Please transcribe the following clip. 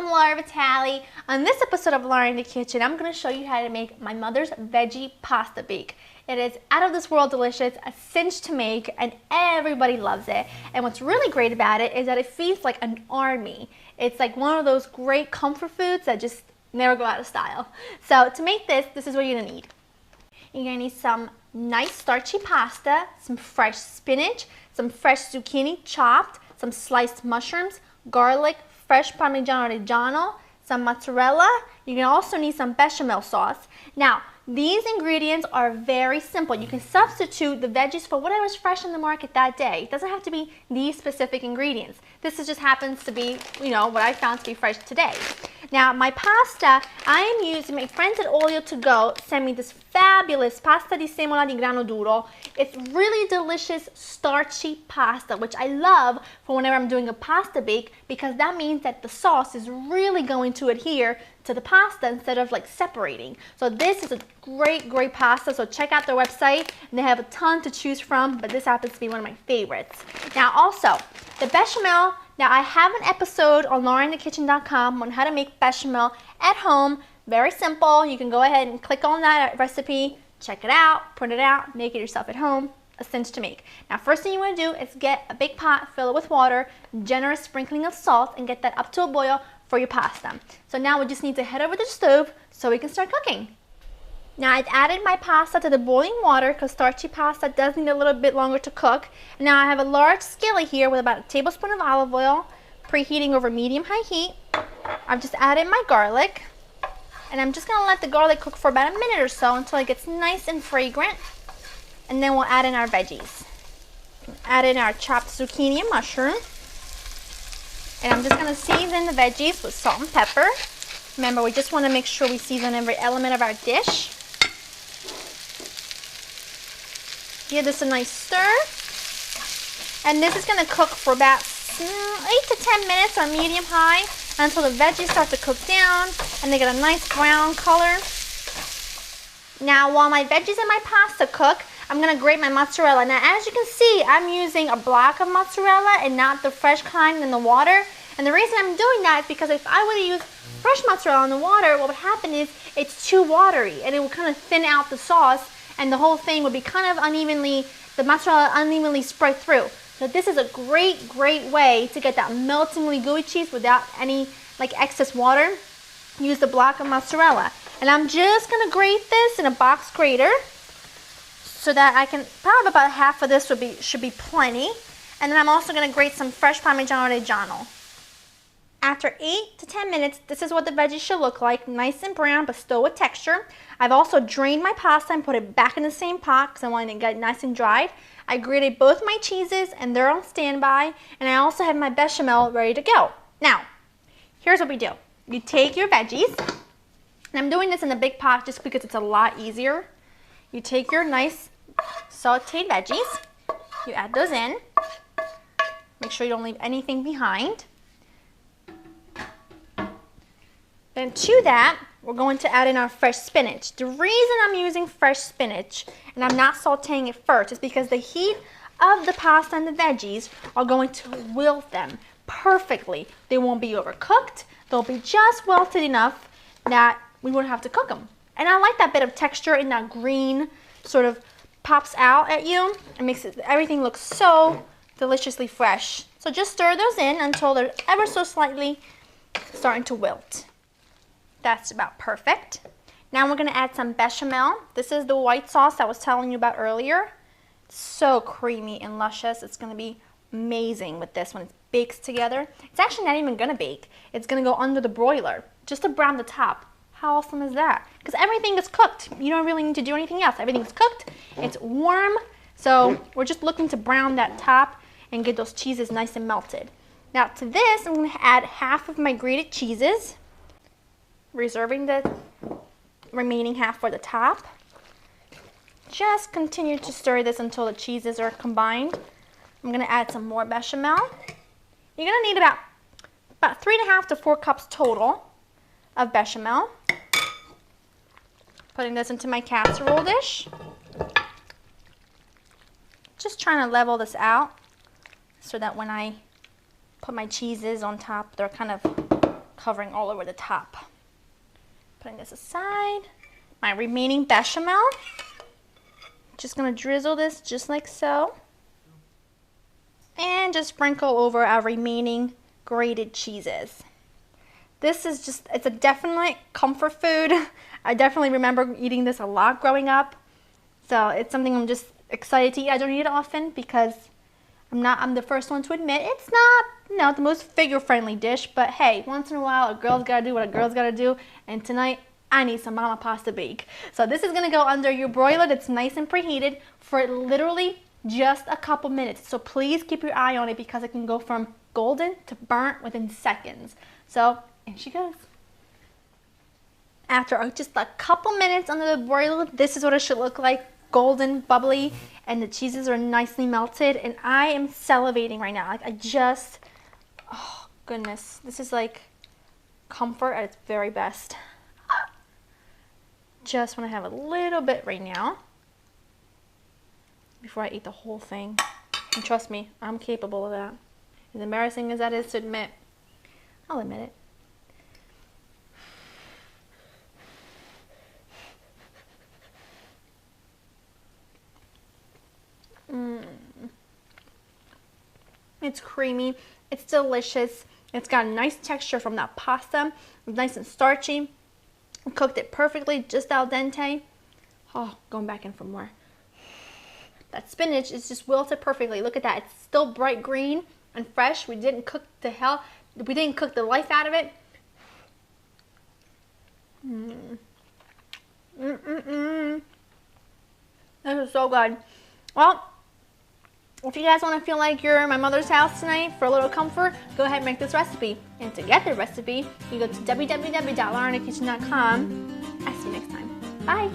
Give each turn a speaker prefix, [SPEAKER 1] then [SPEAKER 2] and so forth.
[SPEAKER 1] Laura Vitale. On this episode of Laura in the Kitchen, I'm going to show you how to make my mother's veggie pasta bake. It is out of this world delicious, a cinch to make, and everybody loves it. And what's really great about it is that it feeds like an army. It's like one of those great comfort foods that just never go out of style. So to make this, this is what you're going to need. You're going to need some nice starchy pasta, some fresh spinach, some fresh zucchini chopped, some sliced mushrooms, garlic, fresh Parmigiano Reggiano, some mozzarella. You're going to also need some bechamel sauce. Now, these ingredients are very simple. You can substitute the veggies for whatever's fresh in the market that day. It doesn't have to be these specific ingredients. This just happens to be, what I found to be fresh today. Now, my pasta, I am using, my friends at Olio To Go sent me this fabulous pasta di semola di grano duro. It's really delicious, starchy pasta, which I love for whenever I'm doing a pasta bake, because that means that the sauce is really going to adhere to the pasta instead of like separating. So this is a great pasta, so check out their website, and they have a ton to choose from, but this happens to be one of my favorites. Now also, the bechamel, now I have an episode on laurinthekitchen.com on how to make bechamel at home. Very simple. You can go ahead and click on that recipe, check it out, print it out, make it yourself at home. A cinch to make. Now first thing you want to do is get a big pot, fill it with water, generous sprinkling of salt, and get that up to a boil for your pasta. So now we just need to head over to the stove so we can start cooking. Now I've added my pasta to the boiling water because starchy pasta does need a little bit longer to cook. Now I have a large skillet here with about a tablespoon of olive oil, preheating over medium-high heat. I've just added my garlic, and I'm just going to let the garlic cook for about a minute or so until it gets nice and fragrant. And then we'll add in our veggies. Add in our chopped zucchini and mushroom. And I'm just going to season the veggies with salt and pepper. Remember, we just want to make sure we season every element of our dish. Give this a nice stir. And this is going to cook for about 8 to 10 minutes on medium-high until the veggies start to cook down and they get a nice brown color. Now, while my veggies and my pasta cook, I'm going to grate my mozzarella. Now, as you can see, I'm using a block of mozzarella and not the fresh kind in the water. And the reason I'm doing that is because if I were to use fresh mozzarella in the water, what would happen is it's too watery and it will kind of thin out the sauce, and the whole thing would be kind of the mozzarella unevenly spread through. So this is a great way to get that meltingly gooey cheese without any excess water. Use the block of mozzarella. And I'm just going to grate this in a box grater, so that I can, probably about half of this should be plenty. And then I'm also going to grate some fresh Parmigiano Reggiano. After 8 to 10 minutes, this is what the veggies should look like. Nice and brown, but still with texture. I've also drained my pasta and put it back in the same pot because I wanted to get it nice and dried. I grated both my cheeses and they're on standby. And I also have my bechamel ready to go. Now, here's what we do. You take your veggies, and I'm doing this in a big pot just because it's a lot easier. You take your nice sauteed veggies, you add those in. Make sure you don't leave anything behind. Then to that, we're going to add in our fresh spinach. The reason I'm using fresh spinach and I'm not sauteing it first is because the heat of the pasta and the veggies are going to wilt them perfectly. They won't be overcooked. They'll be just wilted enough that we won't have to cook them. And I like that bit of texture, and that green sort of pops out at you. It makes everything look so deliciously fresh. So just stir those in until they're ever so slightly starting to wilt. That's about perfect. Now we're going to add some bechamel. This is the white sauce I was telling you about earlier. It's so creamy and luscious. It's going to be amazing with this when it bakes together. It's actually not even going to bake. It's going to go under the broiler just to brown the top. How awesome is that? Because everything is cooked. You don't really need to do anything else. Everything's cooked. It's warm. So we're just looking to brown that top and get those cheeses nice and melted. Now to this, I'm going to add half of my grated cheeses, reserving the remaining half for the top. Just continue to stir this until the cheeses are combined. I'm going to add some more bechamel. You're going to need about 3.5 to 4 cups total of bechamel. Putting this into my casserole dish. Just trying to level this out so that when I put my cheeses on top, they're kind of covering all over the top. Putting this aside. My remaining bechamel. Just gonna drizzle this just like so. And just sprinkle over our remaining grated cheeses. This is just, it's a definite comfort food. I definitely remember eating this a lot growing up. So it's something I'm just excited to eat. I don't eat it often because I'm the first one to admit it's not, the most figure-friendly dish, but hey, once in a while, a girl's gotta do what a girl's gotta do, and tonight, I need some mama pasta bake. So this is gonna go under your broiler that's nice and preheated for literally just a couple minutes. So please keep your eye on it because it can go from golden to burnt within seconds. So, in she goes. After just a couple minutes under the broiler, this is what it should look like. Golden, bubbly, and the cheeses are nicely melted, and I am salivating right now. Like oh goodness, this is like comfort at its very best. Just want to have a little bit right now before I eat the whole thing. And trust me, I'm capable of that. As embarrassing as that is to admit, I'll admit it. It's creamy, it's delicious, it's got a nice texture from that pasta, it's nice and starchy, cooked it perfectly, just al dente. Oh, going back in for more. That spinach is just wilted perfectly, look at that, it's still bright green and fresh. We didn't cook the life out of it. This is so good. Well, if you guys want to feel like you're in my mother's house tonight for a little comfort, go ahead and make this recipe. And to get the recipe, you go to www.laurainthekitchen.com. I'll see you next time. Bye.